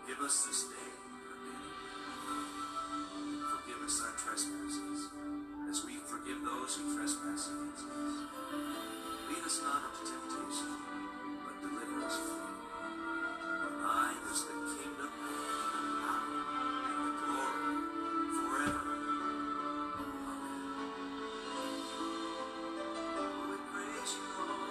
Give us this day our daily bread. Forgive us our trespasses, as we forgive those who trespass against us. Lead us not into temptation, but deliver us from evil. For thine is the kingdom, the power, and the glory, forever. Amen. We praise you, Lord.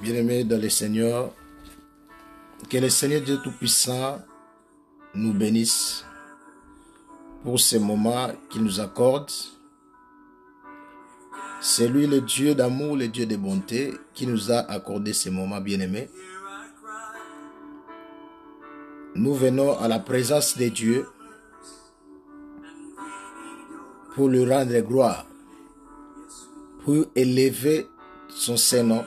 Bien-aimés dans le Seigneur, que le Seigneur Dieu Tout-Puissant nous bénisse pour ces moments qu'il nous accorde. C'est lui le Dieu d'amour, le Dieu de bonté qui nous a accordé ces moments, bien-aimés. Nous venons à la présence de Dieu pour lui rendre gloire, pour élever son Saint-Nom.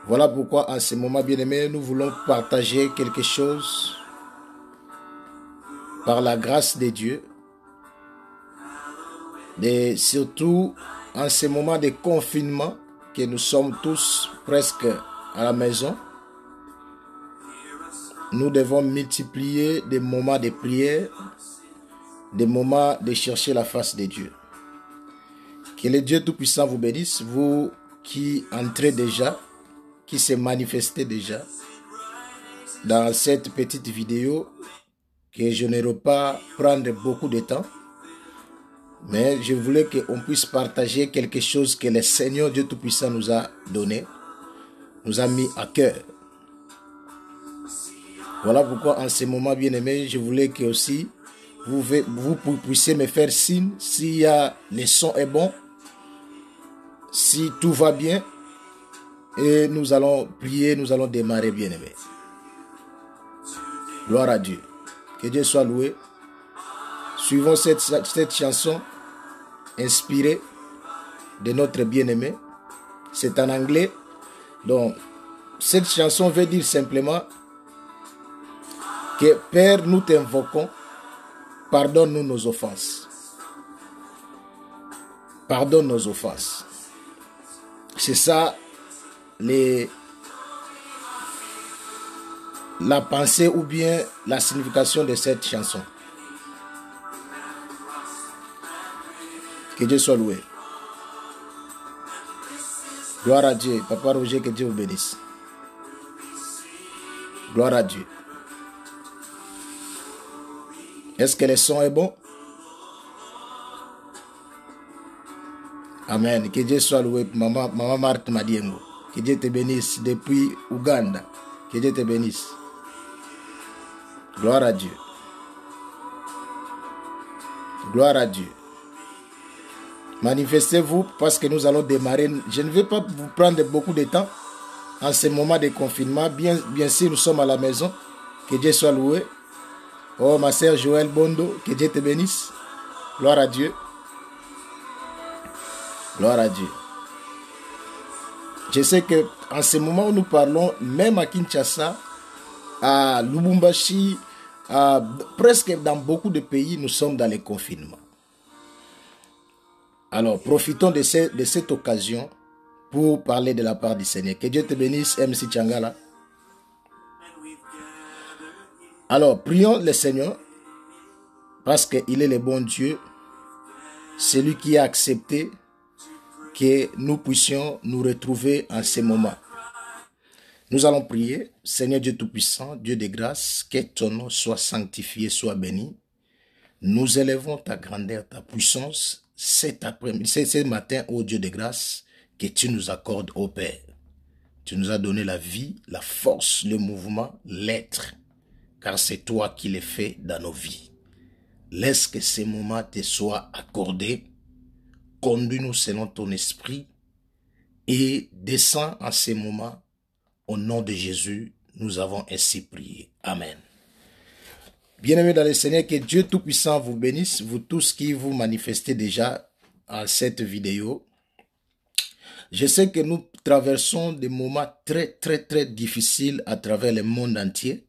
Voilà pourquoi en ce moment, bien-aimés, nous voulons partager quelque chose par la grâce de Dieu. Et surtout en ce moment de confinement que nous sommes tous presque à la maison, nous devons multiplier des moments de prière, des moments de chercher la face de Dieu. Que le Dieu Tout-Puissant vous bénisse, vous qui entrez déjà, qui s'est manifesté déjà dans cette petite vidéo que je n'aurai pas prendre beaucoup de temps, mais je voulais qu'on puisse partager quelque chose que le Seigneur Dieu Tout-Puissant nous a donné, nous a mis à cœur. Voilà pourquoi en ce moment, bien aimé, je voulais que aussi vous puissiez me faire signe si le son est bon, si tout va bien. Et nous allons prier, nous allons démarrer, bien-aimés. Gloire à Dieu. Que Dieu soit loué. Suivons cette chanson inspirée de notre bien-aimé. C'est en anglais. Donc, cette chanson veut dire simplement que Père, nous t'invoquons, pardonne-nous nos offenses. Pardonne nos offenses. C'est ça. La pensée ou bien la signification de cette chanson. Que Dieu soit loué. Gloire à Dieu. Papa Roger, que Dieu vous bénisse. Gloire à Dieu. Est-ce que le son est bon? Amen. Que Dieu soit loué. Maman Marthe Madiengo. Que Dieu te bénisse depuis Ouganda. Que Dieu te bénisse. Gloire à Dieu. Gloire à Dieu. Manifestez-vous parce que nous allons démarrer. Je ne vais pas vous prendre beaucoup de temps en ce moment de confinement. Bien sûr, nous sommes à la maison. Que Dieu soit loué. Oh, ma sœur Joël Bondo, que Dieu te bénisse. Gloire à Dieu. Gloire à Dieu. Je sais qu'en ce moment où nous parlons, même à Kinshasa, à Lubumbashi, presque dans beaucoup de pays, nous sommes dans le confinement. Alors, profitons de cette occasion pour parler de la part du Seigneur. Que Dieu te bénisse, MC Changala. Alors, prions le Seigneur parce qu'il est le bon Dieu, celui qui a accepté que nous puissions nous retrouver en ce moment. Nous allons prier. Seigneur Dieu Tout-Puissant, Dieu de grâce, que ton nom soit sanctifié, soit béni. Nous élevons ta grandeur, ta puissance ce matin, ô Dieu de grâce, que tu nous accordes, ô Père. Tu nous as donné la vie, la force, le mouvement, l'être, car c'est toi qui les fais dans nos vies. Laisse que ces moments te soient accordés. Conduis-nous selon ton esprit et descends en ces moments. Au nom de Jésus, nous avons ainsi prié. Amen. Bien-aimés dans le Seigneur, que Dieu Tout-Puissant vous bénisse, vous tous qui vous manifestez déjà à cette vidéo. Je sais que nous traversons des moments très difficiles à travers le monde entier.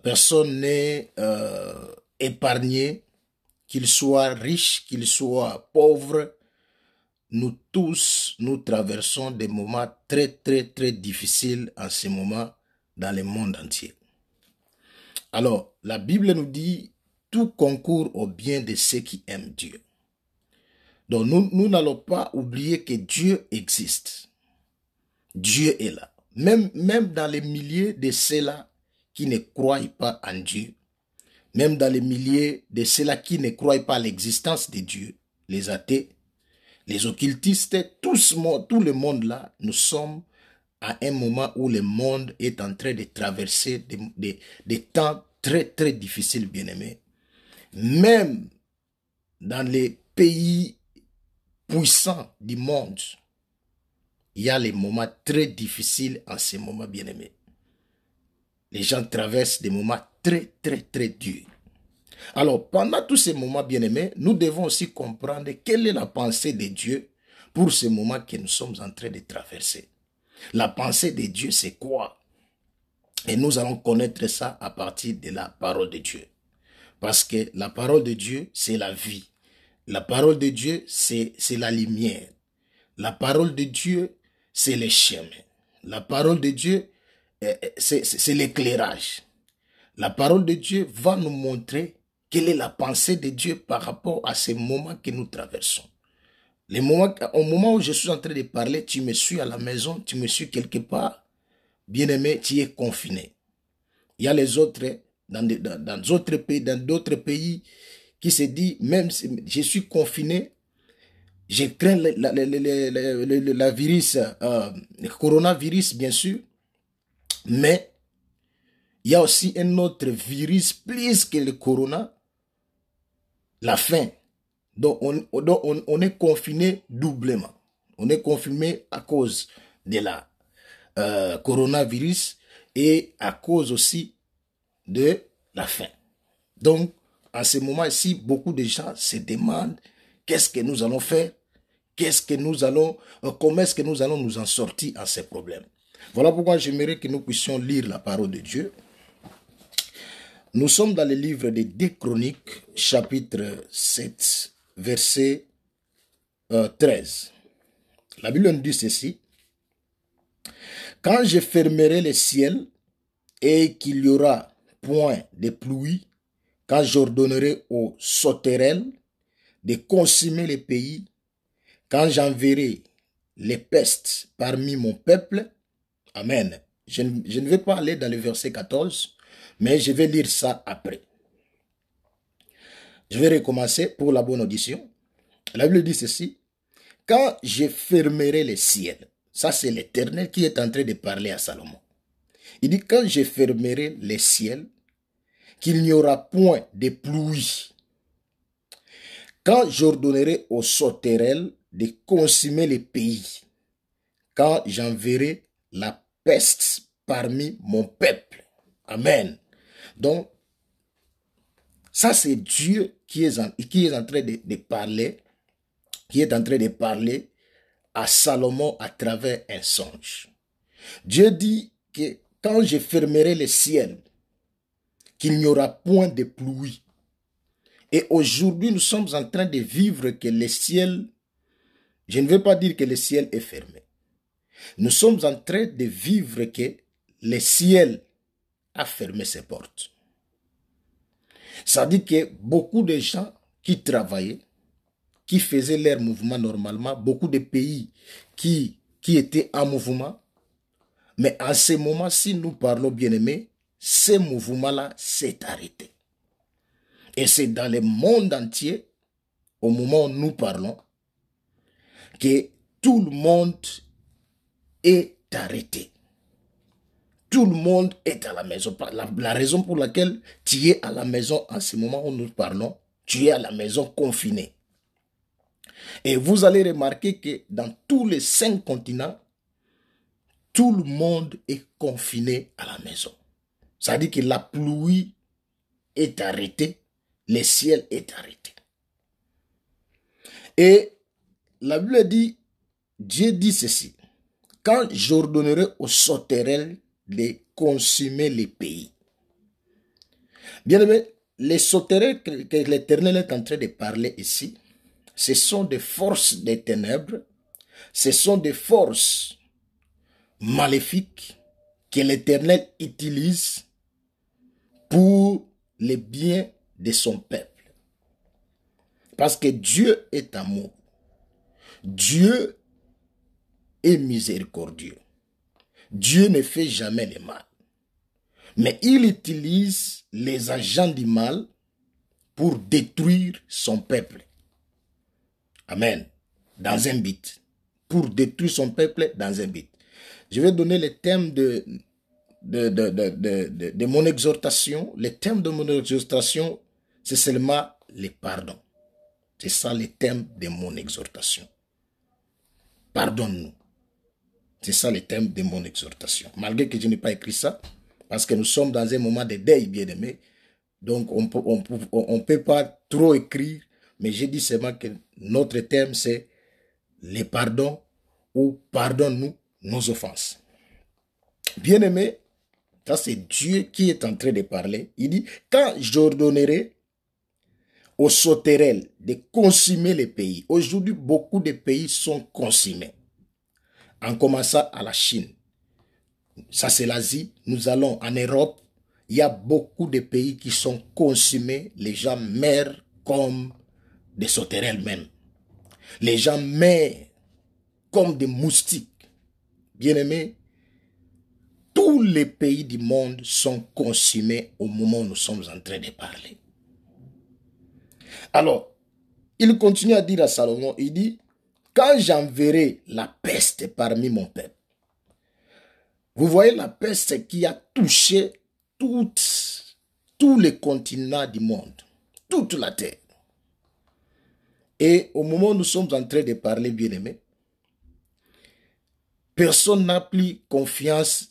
Personne n'est épargné, qu'il soit riche, qu'il soit pauvre. Nous tous, nous traversons des moments très difficiles en ce moment dans le monde entier. Alors, la Bible nous dit, tout concourt au bien de ceux qui aiment Dieu. Donc, nous n'allons pas oublier que Dieu existe. Dieu est là. Même dans les milliers de ceux-là qui ne croient pas en Dieu, même dans les milliers de ceux-là qui ne croient pas à l'existence de Dieu, les athées, les occultistes, tout le monde là, nous sommes à un moment où le monde est en train de traverser des temps très difficiles, bien-aimés. Même dans les pays puissants du monde, il y a les moments très difficiles en ces moments, bien-aimés. Les gens traversent des moments très durs. Alors, pendant tous ces moments, bien-aimés, nous devons aussi comprendre quelle est la pensée de Dieu pour ce moment que nous sommes en train de traverser. La pensée de Dieu, c'est quoi? Et nous allons connaître ça à partir de la parole de Dieu. Parce que la parole de Dieu, c'est la vie. La parole de Dieu, c'est la lumière. La parole de Dieu, c'est le chemin. La parole de Dieu, c'est l'éclairage. La parole de Dieu va nous montrer quelle est la pensée de Dieu par rapport à ces moments que nous traversons. Au moment où je suis en train de parler, tu me suis à la maison, tu me suis quelque part, bien-aimé, tu es confiné. Il y a les autres, dans d'autres pays, qui se disent, même si je suis confiné, je crains la virus, le coronavirus, bien sûr, mais il y a aussi un autre virus plus que le corona, la faim. Donc on est confiné doublement. On est confiné à cause de la coronavirus et à cause aussi de la faim. Donc, en ce moment-ci, beaucoup de gens se demandent qu'est-ce que nous allons faire, comment est-ce que nous allons nous en sortir à ces problèmes. Voilà pourquoi j'aimerais que nous puissions lire la parole de Dieu. Nous sommes dans le livre des 2 Chroniques, chapitre 7, verset 13. La Bible nous dit ceci. Quand je fermerai les ciels et qu'il y aura point de pluie, quand j'ordonnerai aux sauterelles de consumer les pays, quand j'enverrai les pestes parmi mon peuple, amen. Je ne vais pas aller dans le verset 14, mais je vais lire ça après. Je vais recommencer pour la bonne audition. La Bible dit ceci. Quand je fermerai les ciels, ça c'est l'Éternel qui est en train de parler à Salomon. Il dit quand je fermerai les ciels, qu'il n'y aura point de pluie. Quand j'ordonnerai aux sauterelles de consumer les pays, quand j'enverrai la peste parmi mon peuple. Amen. Donc, ça c'est Dieu qui est en train de parler, qui est en train de parler à Salomon à travers un songe. Dieu dit que quand je fermerai les ciels, qu'il n'y aura point de pluie. Et aujourd'hui, nous sommes en train de vivre que les ciels Je ne veux pas dire que le ciel est fermé. Nous sommes en train de vivre que le ciel a fermé ses portes. Ça dit que beaucoup de gens qui travaillaient, qui faisaient leur mouvement normalement, beaucoup de pays qui étaient en mouvement, mais en ce moment, si nous parlons bien aimé, ce mouvement-là s'est arrêté. Et c'est dans le monde entier, au moment où nous parlons, que tout le monde est arrêté. Tout le monde est à la maison. La raison pour laquelle tu es à la maison en ce moment où nous parlons, tu es à la maison confiné. Et vous allez remarquer que dans tous les 5 continents, tout le monde est confiné à la maison. Ça veut dire que la pluie est arrêtée, le ciel est arrêté. Et la Bible dit, Dieu dit ceci, quand j'ordonnerai aux sauterelles de consumer les pays. Bien aimé, les sauterelles que l'Éternel est en train de parler ici, ce sont des forces des ténèbres, ce sont des forces maléfiques que l'Éternel utilise pour le bien de son peuple. Parce que Dieu est amour. Dieu est miséricordieux. Dieu ne fait jamais le mal. Mais il utilise les agents du mal pour détruire son peuple. Amen. Dans un but. Pour détruire son peuple dans un but. Je vais donner le thème de mon exhortation. Le thème de mon exhortation, c'est seulement le pardon. C'est ça le thème de mon exhortation. Pardonne-nous. C'est ça le thème de mon exhortation. Malgré que je n'ai pas écrit ça, parce que nous sommes dans un moment de deuil, bien-aimé. Donc, on peut pas trop écrire, mais j'ai dit seulement que notre thème, c'est le pardon ou pardonne-nous nos offenses. Bien-aimé, ça c'est Dieu qui est en train de parler. Il dit, quand j'ordonnerai aux sauterelles de consumer les pays. Aujourd'hui, beaucoup de pays sont consumés. En commençant à la Chine. Ça, c'est l'Asie. Nous allons en Europe. Il y a beaucoup de pays qui sont consumés. Les gens meurent comme des sauterelles même. Les gens meurent comme des moustiques. Bien-aimés, tous les pays du monde sont consumés au moment où nous sommes en train de parler. Alors, il continue à dire à Salomon, il dit, quand j'enverrai la peste parmi mon peuple. Vous voyez la peste qui a touché tous les continents du monde, toute la terre. Et au moment où nous sommes en train de parler, bien-aimés, personne n'a plus confiance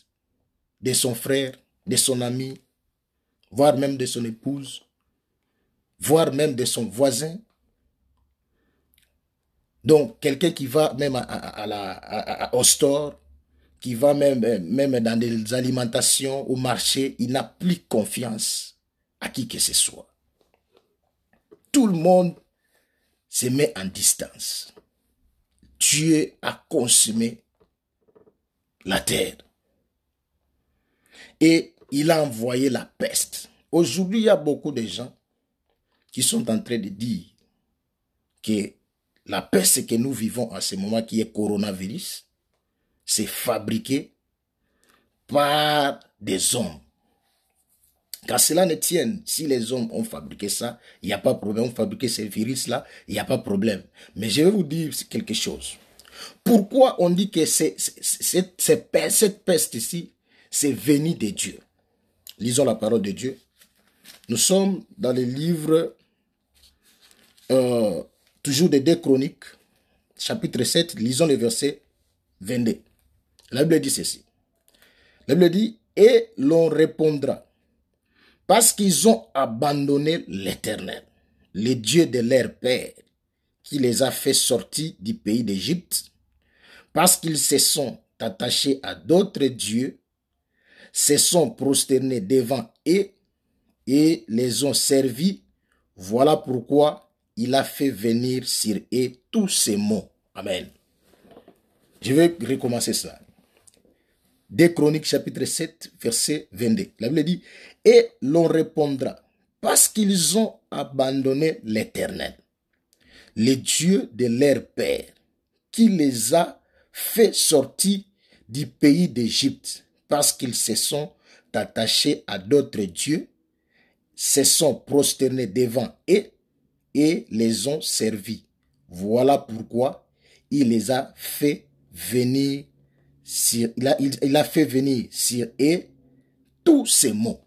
de son frère, de son ami, voire même de son épouse, voire même de son voisin. Donc, quelqu'un qui va même au store, qui va même dans des alimentations, au marché, il n'a plus confiance à qui que ce soit. Tout le monde se met en distance. Dieu a consumé la terre. Et il a envoyé la peste. Aujourd'hui, il y a beaucoup de gens qui sont en train de dire que la peste que nous vivons en ce moment, qui est coronavirus, c'est fabriqué par des hommes. Quand cela ne tienne, si les hommes ont fabriqué ça, il n'y a pas de problème. Ont fabriqué ces virus-là, il n'y a pas de problème. Mais je vais vous dire quelque chose. Pourquoi on dit que cette peste ici, c'est venu de Dieu? Lisons la parole de Dieu. Nous sommes dans le livre toujours des 2 Chroniques, chapitre 7, lisons le verset 22. La Bible dit ceci. La Bible dit, et l'on répondra, parce qu'ils ont abandonné l'Éternel, le Dieu de leur père, qui les a fait sortir du pays d'Égypte, parce qu'ils se sont attachés à d'autres dieux, se sont prosternés devant eux et les ont servis. Voilà pourquoi il a fait venir sur eux tous ces maux. Amen. Je vais recommencer cela. 2 Chroniques chapitre 7 verset 22. La Bible dit, et l'on répondra, parce qu'ils ont abandonné l'Éternel, le Dieu de leur père, qui les a fait sortir du pays d'Égypte, parce qu'ils se sont attachés à d'autres dieux, se sont prosternés devant eux et les ont servis. Voilà pourquoi il les a fait venir sur, il a fait venir sur eux tous ces mots.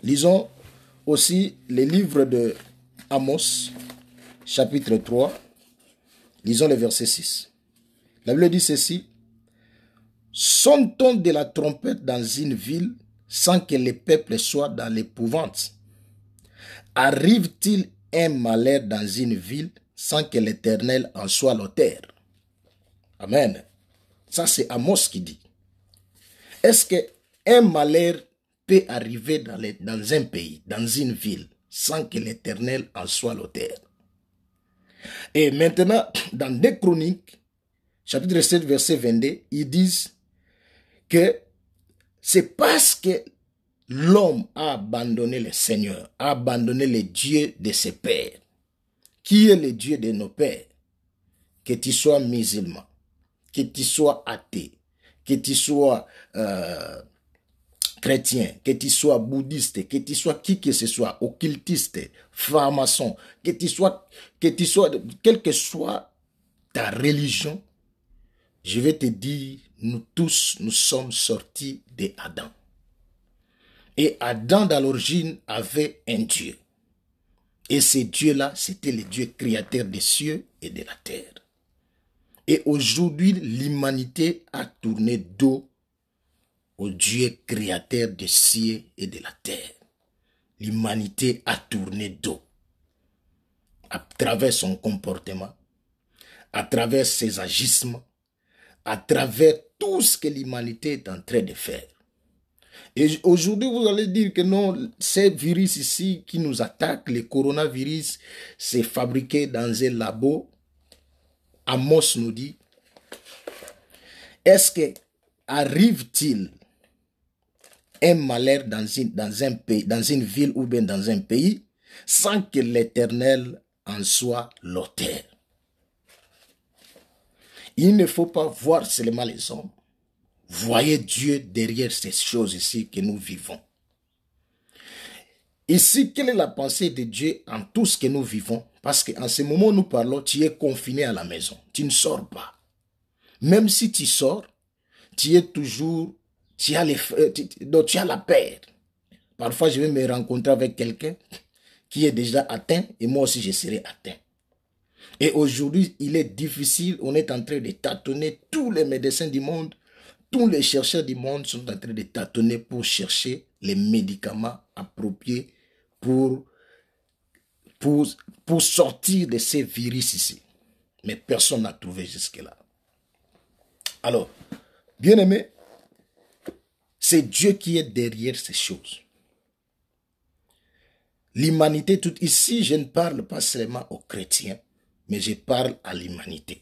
Lisons aussi les livres de Amos, chapitre 3. Lisons le verset 6. La Bible dit ceci. Sonne-t-on de la trompette dans une ville sans que les peuples soient dans l'épouvante? Arrive-t-il un malheur dans une ville sans que l'Éternel en soit l'auteur? Amen. Ça, c'est Amos qui dit. Est-ce qu'un malheur peut arriver dans un pays, dans une ville, sans que l'Éternel en soit l'auteur? Et maintenant, dans 2 Chroniques, chapitre 7, verset 22, ils disent que c'est parce que l'homme a abandonné le Seigneur, a abandonné le Dieu de ses pères, qui est le Dieu de nos pères, que tu sois musulman, que tu sois athée, que tu sois chrétien, que tu sois bouddhiste, que tu sois qui que ce soit, occultiste, franc-maçon, que tu sois, quelle que soit ta religion, je vais te dire, nous tous, nous sommes sortis d'Adam. Et Adam, dans l'origine, avait un Dieu. Et ce Dieu-là, c'était le Dieu créateur des cieux et de la terre. Et aujourd'hui, l'humanité a tourné dos au Dieu créateur des cieux et de la terre. L'humanité a tourné dos à travers son comportement, à travers ses agissements, à travers tout ce que l'humanité est en train de faire. Et aujourd'hui, vous allez dire que non, ces virus ici qui nous attaquent, le coronavirus, c'est fabriqué dans un labo. Amos nous dit, est-ce que arrive-t-il un malheur dans un pays, dans une ville ou bien dans un pays, sans que l'Éternel en soit l'auteur? Il ne faut pas voir seulement les hommes. Voyez Dieu derrière ces choses ici que nous vivons. Ici, quelle est la pensée de Dieu en tout ce que nous vivons? Parce qu'en ce moment où nous parlons, tu es confiné à la maison. Tu ne sors pas. Même si tu sors, tu es toujours, tu as la peur. Parfois, je vais me rencontrer avec quelqu'un qui est déjà atteint et moi aussi je serai atteint. Et aujourd'hui, il est difficile, on est en train de tâtonner, tous les médecins du monde, tous les chercheurs du monde sont en train de tâtonner pour chercher les médicaments appropriés pour sortir de ces virus ici. Mais personne n'a trouvé jusque-là. Alors, bien aimé, c'est Dieu qui est derrière ces choses. L'humanité toute ici, je ne parle pas seulement aux chrétiens, mais je parle à l'humanité.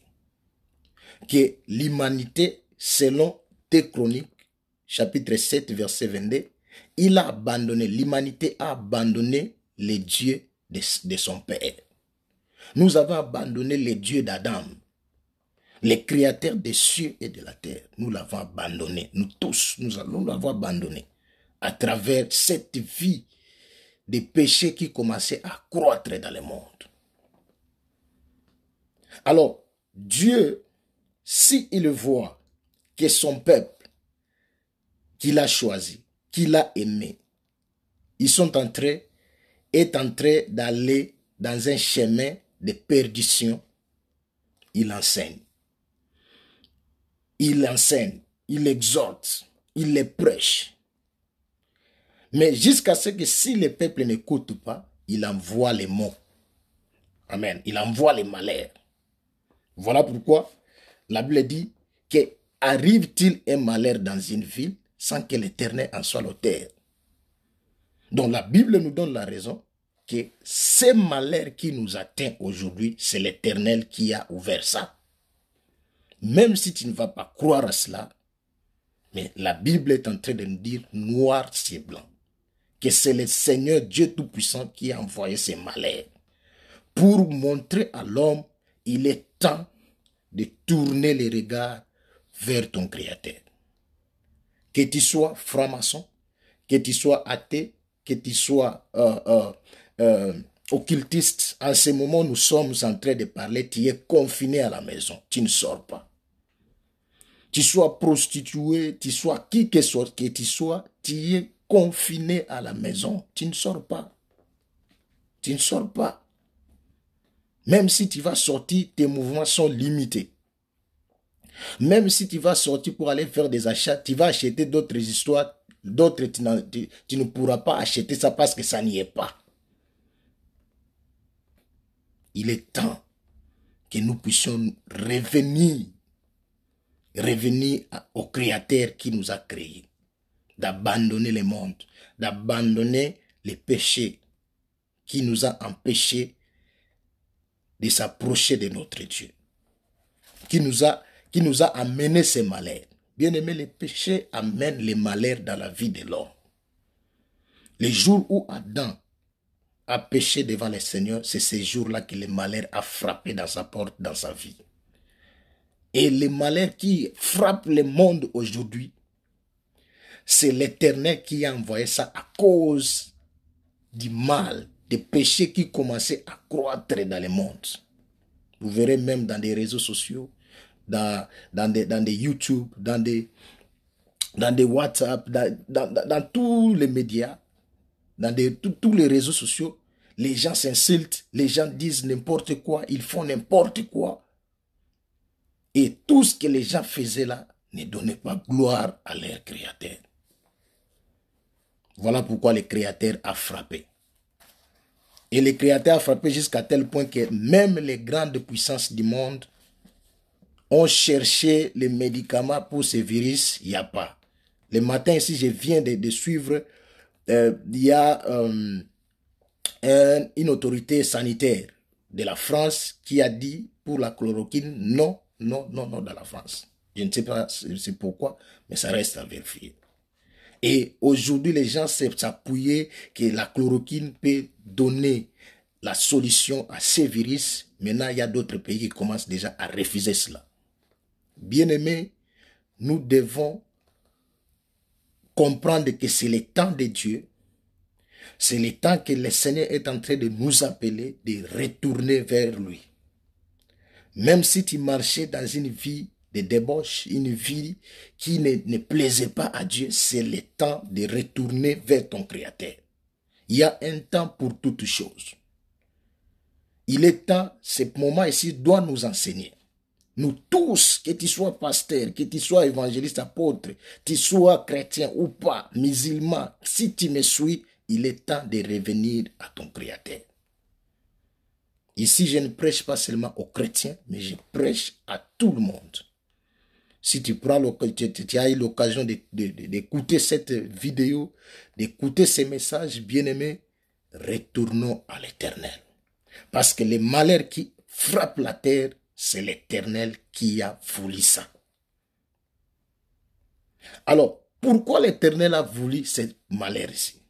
Que l'humanité, selon 2 Chroniques, chapitre 7, verset 22, il a abandonné, l'humanité a abandonné les dieux de son père. Nous avons abandonné les dieux d'Adam, les créateurs des cieux et de la terre. Nous l'avons abandonné, nous tous, nous l'avons abandonné à travers cette vie de péché qui commençait à croître dans le monde. Alors, Dieu, s'il voit que son peuple, qu'il a choisi, qu'il a aimé, ils est en train d'aller dans un chemin de perdition, il enseigne. Il enseigne, il exhorte, il les prêche. Mais jusqu'à ce que si le peuple n'écoute pas, il envoie les mots. Amen. Il envoie les malheurs. Voilà pourquoi la Bible dit que arrive-t-il un malheur dans une ville sans que l'Éternel en soit l'auteur? Donc la Bible nous donne la raison que ce malheur qui nous atteint aujourd'hui, c'est l'Éternel qui a ouvert ça. Même si tu ne vas pas croire à cela, mais la Bible est en train de nous dire noir c'est blanc, que c'est le Seigneur Dieu Tout-Puissant qui a envoyé ces malheurs pour montrer à l'homme, il est temps de tourner les regards vers ton Créateur. Que tu sois franc-maçon, que tu sois athée, que tu sois occultiste, en ce moment nous sommes en train de parler, tu es confiné à la maison, tu ne sors pas. Tu sois prostitué, tu sois qui que tu sois, tu es confiné à la maison, tu ne sors pas. Tu ne sors pas. Même si tu vas sortir, tes mouvements sont limités. Même si tu vas sortir pour aller faire des achats, tu vas acheter d'autres histoires, d'autres tu ne pourras pas acheter ça parce que ça n'y est pas. Il est temps que nous puissions revenir au Créateur qui nous a créés, d'abandonner le monde, d'abandonner les péchés qui nous a empêchés de s'approcher de notre Dieu, qui nous a amené ces malheurs. Bien aimé, les péchés amènent les malheurs dans la vie de l'homme. Le jour où Adam a péché devant le Seigneur, c'est ce jour-là que le malheur a frappé dans sa porte, dans sa vie. Et le malheur qui frappe le monde aujourd'hui, c'est l'Éternel qui a envoyé ça à cause du mal, des péchés qui commençaient à croître dans le monde. Vous verrez même dans des réseaux sociaux, dans des YouTube, dans des WhatsApp, dans tous les médias, dans tous les réseaux sociaux, les gens s'insultent, les gens disent n'importe quoi, ils font n'importe quoi. Et tout ce que les gens faisaient là ne donnait pas gloire à leur Créateur. Voilà pourquoi le Créateur a frappé. Et le Créateur a frappé jusqu'à tel point que même les grandes puissances du monde ont cherché les médicaments pour ce virus, il n'y a pas. Le matin ici, je viens de suivre, il y a une autorité sanitaire de la France qui a dit pour la chloroquine, non, dans la France. Je ne sais pas c'est pourquoi, mais ça reste à vérifier. Et aujourd'hui, les gens s'appuyaient que la chloroquine peut donner la solution à ces virus. Maintenant, il y a d'autres pays qui commencent déjà à refuser cela. Bien-aimés, nous devons comprendre que c'est le temps de Dieu. C'est le temps que le Seigneur est en train de nous appeler, de retourner vers lui. Même si tu marchais dans une vie de débauche, une vie qui ne plaisait pas à Dieu, c'est le temps de retourner vers ton Créateur. Il y a un temps pour toutes choses. Il est temps, ce moment ici doit nous enseigner. Nous tous, que tu sois pasteur, que tu sois évangéliste, apôtre, que tu sois chrétien ou pas, musulman, si tu me suis, il est temps de revenir à ton Créateur. Ici, je ne prêche pas seulement aux chrétiens, mais je prêche à tout le monde. Si tu as eu l'occasion d'écouter cette vidéo, d'écouter ces messages, bien-aimés, retournons à l'Éternel. Parce que les malheurs qui frappent la terre, c'est l'Éternel qui a voulu ça. Alors, pourquoi l'Éternel a voulu ce malheur ici?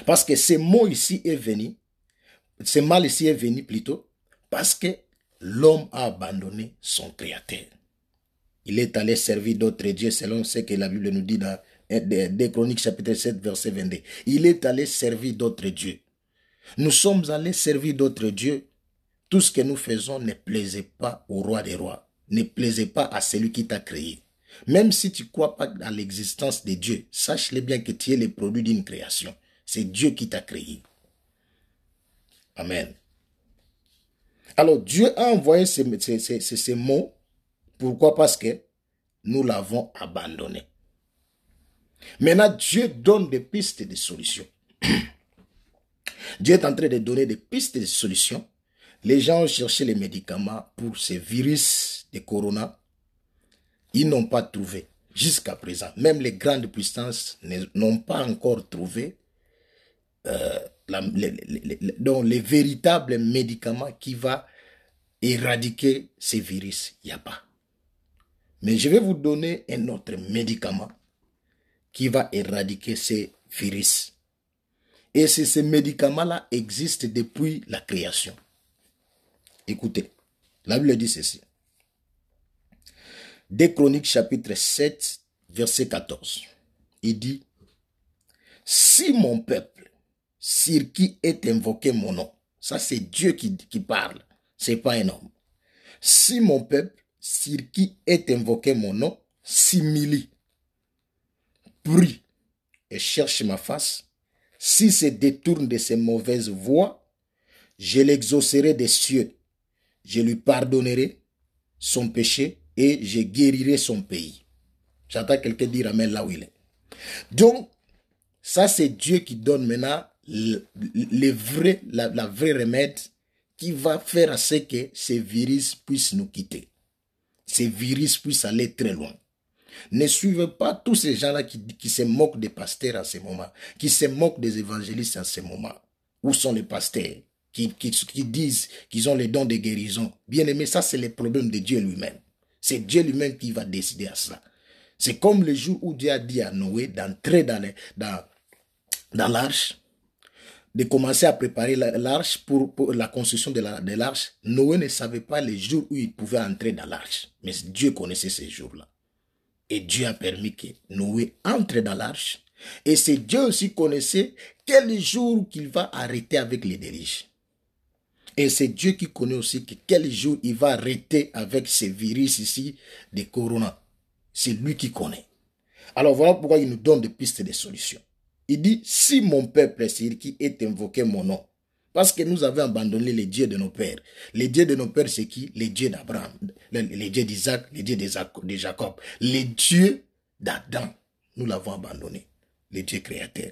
Parce que ce mot ici est venu, ce mal ici est venu plutôt, parce que l'homme a abandonné son Créateur. Il est allé servir d'autres dieux selon ce que la Bible nous dit dans 2 Chroniques chapitre 7 verset 22. Il est allé servir d'autres dieux. Nous sommes allés servir d'autres dieux. Tout ce que nous faisons ne plaisait pas au roi des rois, ne plaisait pas à celui qui t'a créé. Même si tu ne crois pas à l'existence de Dieu, sache-le bien que tu es le produit d'une création. C'est Dieu qui t'a créé. Amen. Alors Dieu a envoyé ces mots. Pourquoi? Parce que nous l'avons abandonné. Maintenant, Dieu donne des pistes de solutions. Dieu est en train de donner des pistes de solutions. Les gens ont cherché les médicaments pour ces virus de corona. Ils n'ont pas trouvé jusqu'à présent. Même les grandes puissances n'ont pas encore trouvé donc les véritables médicaments qui va éradiquer ces virus, il n'y a pas. Mais je vais vous donner un autre médicament qui va éradiquer ces virus. Et ces médicaments-là existent depuis la création. Écoutez, la Bible dit ceci. 2 Chroniques chapitre 7, verset 14. Il dit, si mon peuple, sur qui est invoqué mon nom, ça c'est Dieu qui parle, c'est pas un homme. Si mon peuple, sur qui est invoqué mon nom, s'humilie, prie et cherche ma face, s'il se détourne de ses mauvaises voies, je l'exaucerai des cieux, je lui pardonnerai son péché et je guérirai son pays. J'entends quelqu'un dire amen là où il est. Donc, ça c'est Dieu qui donne maintenant la vraie remède qui va faire à ce que ces virus puissent nous quitter. Ces virus puissent aller très loin. Ne suivez pas tous ces gens-là qui se moquent des pasteurs en ce moment, qui se moquent des évangélistes en ce moment. Où sont les pasteurs qui disent qu'ils ont les dons de guérison? Bien aimé, ça c'est le problème de Dieu lui-même. C'est Dieu lui-même qui va décider à ça. C'est comme le jour où Dieu a dit à Noé d'entrer dans l'arche, de commencer à préparer l'arche pour la construction de l'arche. Noé ne savait pas les jours où il pouvait entrer dans l'arche. Mais Dieu connaissait ces jours-là. Et Dieu a permis que Noé entre dans l'arche. Et c'est Dieu aussi connaissait quel jour qu'il va arrêter avec les déluges. Et c'est Dieu qui connaît aussi que quel jour il va arrêter avec ces virus ici de corona. C'est lui qui connaît. Alors voilà pourquoi il nous donne des pistes de solutions. Il dit, si mon peuple est qui est invoqué mon nom, parce que nous avons abandonné les dieux de nos pères. Les dieux de nos pères, c'est qui? Les dieux d'Abraham, les dieux d'Isaac, les dieux de Jacob. Les dieux d'Adam, nous l'avons abandonné. Les dieux créateurs,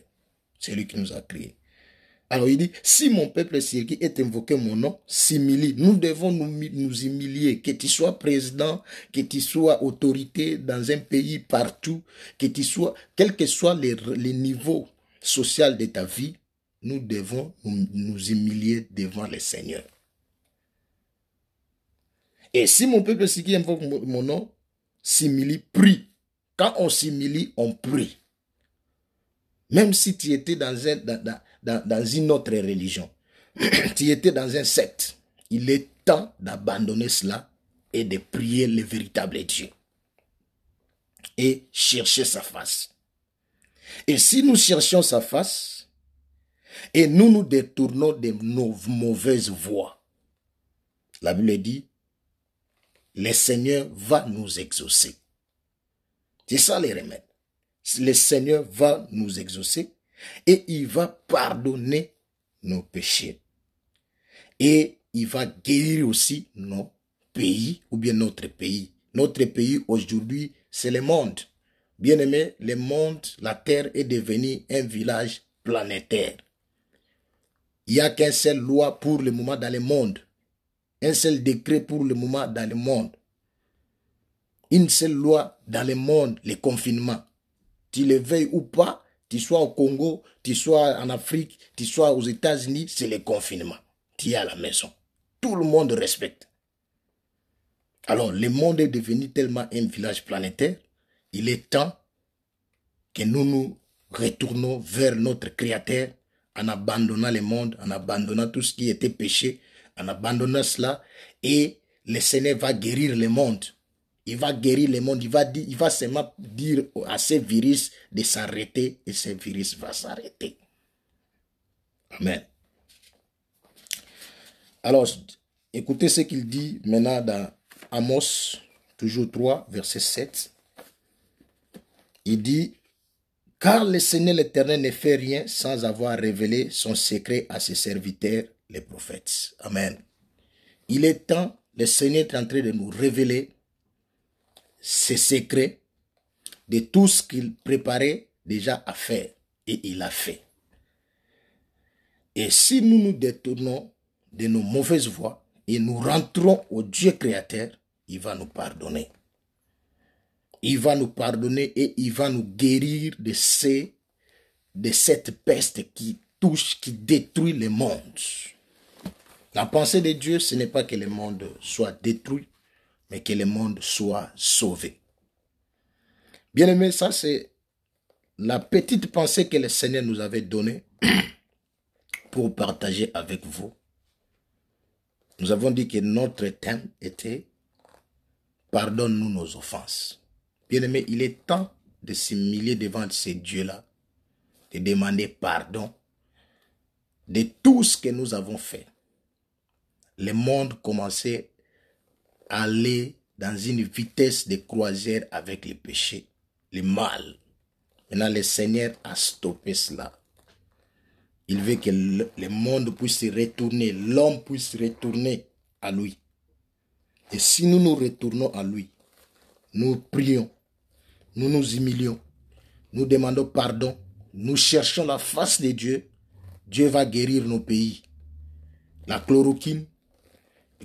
c'est lui qui nous a créés. Alors il dit, si mon peuple qui est invoqué mon nom, s'humilie. Nous devons nous humilier. Que tu sois président, que tu sois autorité dans un pays, partout, que tu sois, quel que soit les niveaux sociaux de ta vie, nous devons nous humilier devant le Seigneur. Et si mon peuple qui invoque mon nom s'humilie, prie. Quand on s'humilie, on prie. Même si tu étais dans une autre religion, tu étais dans un secte, il est temps d'abandonner cela et de prier le véritable Dieu. Et chercher sa face. Et si nous cherchons sa face, et nous nous détournons de nos mauvaises voies, la Bible dit, le Seigneur va nous exaucer. C'est ça les remèdes. Le Seigneur va nous exaucer et il va pardonner nos péchés. Et il va guérir aussi nos pays ou bien notre pays. Notre pays aujourd'hui, c'est le monde. Bien aimé, le monde, la terre est devenue un village planétaire. Il n'y a qu'une seule loi pour le moment dans le monde. Un seul décret pour le moment dans le monde. Une seule loi dans le monde, le confinement. Tu le veuilles ou pas, tu sois au Congo, tu sois en Afrique, tu sois aux États-Unis, c'est le confinement. Tu es à la maison. Tout le monde respecte. Alors, le monde est devenu tellement un village planétaire, il est temps que nous nous retournons vers notre Créateur en abandonnant le monde, en abandonnant tout ce qui était péché, en abandonnant cela, et le Seigneur va guérir le monde. Il va guérir le monde, il va seulement dire à ces virus de s'arrêter et ces virus va s'arrêter. Amen. Alors, écoutez ce qu'il dit maintenant dans Amos, toujours 3, verset 7. Il dit, car le Seigneur l'Éternel ne fait rien sans avoir révélé son secret à ses serviteurs, les prophètes. Amen. Il est temps, le Seigneur est en train de nous révéler ses secrets de tout ce qu'il préparait déjà à faire. Et il a fait. Et si nous nous détournons de nos mauvaises voies et nous rentrons au Dieu créateur, il va nous pardonner. Il va nous pardonner et il va nous guérir de cette peste qui touche, qui détruit le monde. La pensée de Dieu, ce n'est pas que le monde soit détruit, mais que le monde soit sauvé. Bien aimé, ça c'est la petite pensée que le Seigneur nous avait donnée pour partager avec vous. Nous avons dit que notre thème était « Pardonne-nous nos offenses ». Bien aimé, il est temps de s'humilier devant ces dieux-là, de demander pardon de tout ce que nous avons fait. Le monde commençait à aller dans une vitesse de croisière avec les péchés, le mal. Maintenant, le Seigneur a stoppé cela. Il veut que le monde puisse retourner, l'homme puisse retourner à lui. Et si nous nous retournons à lui, nous prions, nous nous humilions, nous demandons pardon, nous cherchons la face de Dieu, Dieu va guérir nos pays. La chloroquine,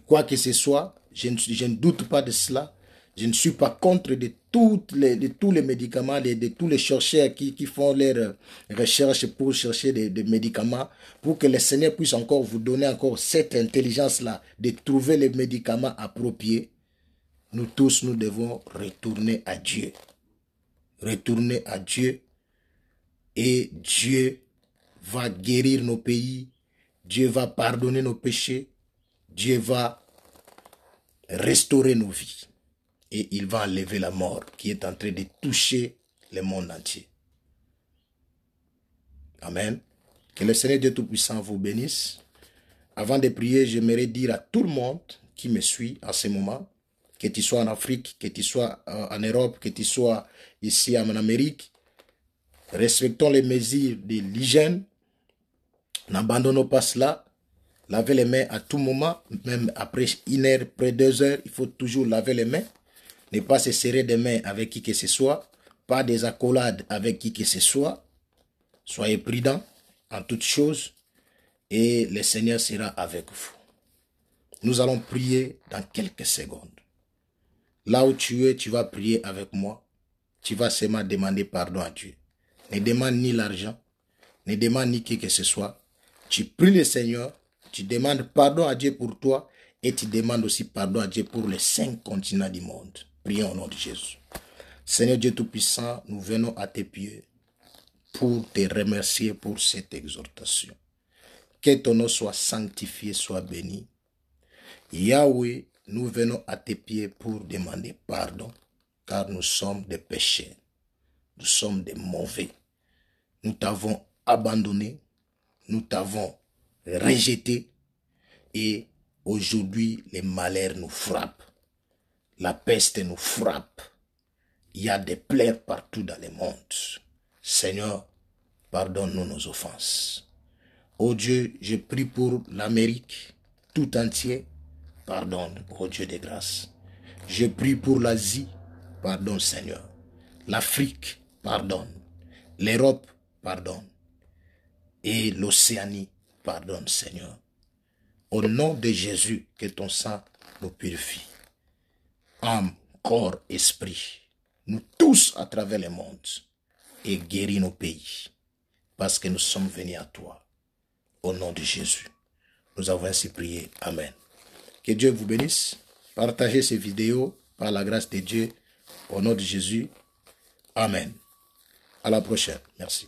quoi que ce soit, je ne doute pas de cela. Je ne suis pas contre de tous les médicaments, de tous les chercheurs qui font leurs recherches pour chercher des médicaments, pour que le Seigneur puisse encore vous donner encore cette intelligence-là de trouver les médicaments appropriés. Nous tous, nous devons retourner à Dieu. Retourner à Dieu. Et Dieu va guérir nos pays. Dieu va pardonner nos péchés. Dieu va restaurer nos vies. Et il va enlever la mort qui est en train de toucher le monde entier. Amen. Que le Seigneur Dieu Tout-Puissant vous bénisse. Avant de prier, j'aimerais dire à tout le monde qui me suit en ce moment, que tu sois en Afrique, que tu sois en Europe, que tu sois ici en Amérique, respectons les mesures de l'hygiène. N'abandonnons pas cela. Lavez les mains à tout moment, même après 1 heure, après 2 heures, il faut toujours laver les mains. Ne pas se serrer des mains avec qui que ce soit, pas des accolades avec qui que ce soit. Soyez prudents en toutes choses et le Seigneur sera avec vous. Nous allons prier dans quelques secondes. Là où tu es, tu vas prier avec moi. Tu vas seulement demander pardon à Dieu. Ne demande ni l'argent, ne demande ni qui que ce soit. Tu pries le Seigneur, tu demandes pardon à Dieu pour toi et tu demandes aussi pardon à Dieu pour les 5 continents du monde. Prions au nom de Jésus. Seigneur Dieu Tout-Puissant, nous venons à tes pieds pour te remercier pour cette exhortation. Que ton nom soit sanctifié, soit béni. Yahweh, nous venons à tes pieds pour demander pardon, car nous sommes des pécheurs. Nous sommes des mauvais. Nous t'avons abandonné, nous t'avons rejeté et aujourd'hui les malheurs nous frappent. La peste nous frappe. Il y a des plaies partout dans le monde. Seigneur, pardonne-nous nos offenses. Oh Dieu, je prie pour l'Amérique tout entier. Pardonne, oh Dieu de grâce. Je prie pour l'Asie. Pardonne, Seigneur. L'Afrique, pardonne. L'Europe, pardonne. Et l'Océanie, pardonne, Seigneur. Au nom de Jésus, que ton sang nous purifie. Âme, corps, esprit, nous tous à travers le monde, et guéris nos pays, parce que nous sommes venus à toi. Au nom de Jésus, nous avons ainsi prié. Amen. Que Dieu vous bénisse. Partagez ces vidéos par la grâce de Dieu. Au nom de Jésus. Amen. À la prochaine. Merci.